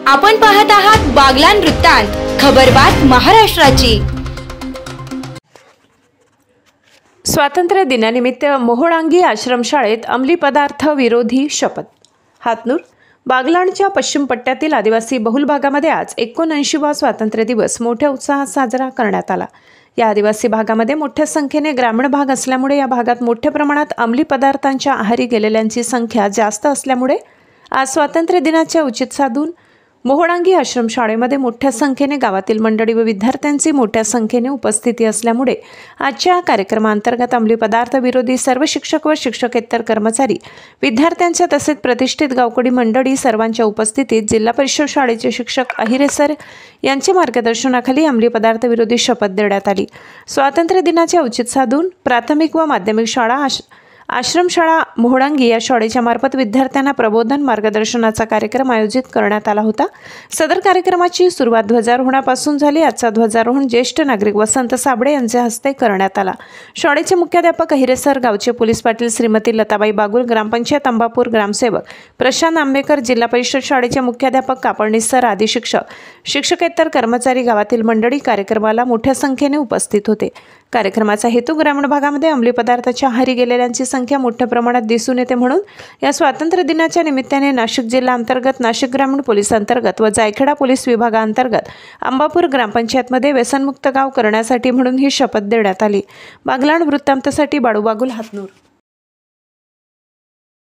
आपण पाहत आहात बागलाण वृत्तांत, खबरबात महाराष्ट्राची। स्वातंत्र्य दिनानिमित्त मोहोळांगी आश्रमशाळेत अंमली पदार्थ विरोधी शपथ। हातनूर बागलाणच्या पश्चिम पट्ट्यातील आदिवासी बहुल भागामध्ये आज 79वा स्वातंत्र्य दिवस मोठ्या उत्साहात साजरा करण्यात आला। या आदिवासी भागामध्ये मोठ्या संख्येने ग्रामीण भाग असल्यामुळे या भागात मोठ्या प्रमाणात अंमली पदार्थांच्या आहारी गेलेल्यांची संख्या जास्त असल्यामुळे आज स्वातंत्र्य दिनाचे औचित्य साधून मोहोळांगी आश्रमशाळेमध्ये मोठ्या संख्येने गावातील मंडळी व विद्यार्थ्यांची मोठ्या संख्येने उपस्थिती असल्यामुळे आजच्या कार्यक्रमांतर्गत अंमली पदार्थ विरोधी सर्व शिक्षक व शिक्षकेतर कर्मचारी, विद्यार्थ्यांच्या तसेच प्रतिष्ठित गावकडी मंडळी सर्वांच्या उपस्थितीत जिल्हा परिषद शाळेचे शिक्षक अहिरे सर यांच्या मार्गदर्शनाखाली अंमली पदार्थ विरोधी शपथ देण्यात आली। स्वातंत्र्य दिनाचे औचित्य साधून प्राथमिक व माध्यमिक शाळा आश्रमशाळा मोहोळांगी या शाळेच्या मार्फत विद्यार्थ्यांना प्रबोधन मार्गदर्शनाचा कार्यक्रम आयोजित करण्यात आला होता। सदर कार्यक्रमाची सुरुवात ध्वजारोहणापासून झाली। आजचा ध्वजारोहण ज्येष्ठ नागरिक वसंत साबळे यांच्या हस्ते करण्यात आला। शाळेचे मुख्याध्यापक अहिरे सर, गावचे पोलीस पाटील श्रीमती लताबाई बागुल, ग्रामपंचायत अंबापूर ग्रामसेवक प्रशांत आंबेकर, जिल्हा परिषद शाळेचे मुख्याध्यापक कापडणी सर आदी शिक्षकेतर कर्मचारी, गावातील मंडळी कार्यक्रमाला मोठ्या संख्येने उपस्थित होते। कार्यक्रमाचा हेतू ग्रामीण भागामध्ये अंमली पदार्थाच्या आहारी गेलेल्यांची संख्या मोठ्या प्रमाणात दिसून येते म्हणून या स्वातंत्र्य दिनाच्या निमित्ताने नाशिक जिल्हा अंतर्गत, नाशिक ग्रामीण पोलीस अंतर्गत व जायखेडा पोलीस विभागांतर्गत अंबापूर ग्रामपंचायतमध्ये व्यसनमुक्त गाव करण्यासाठी म्हणून ही शपथ देण्यात आली। बागलाण वृत्तांतासाठी बाळू बागुल, हातनूर।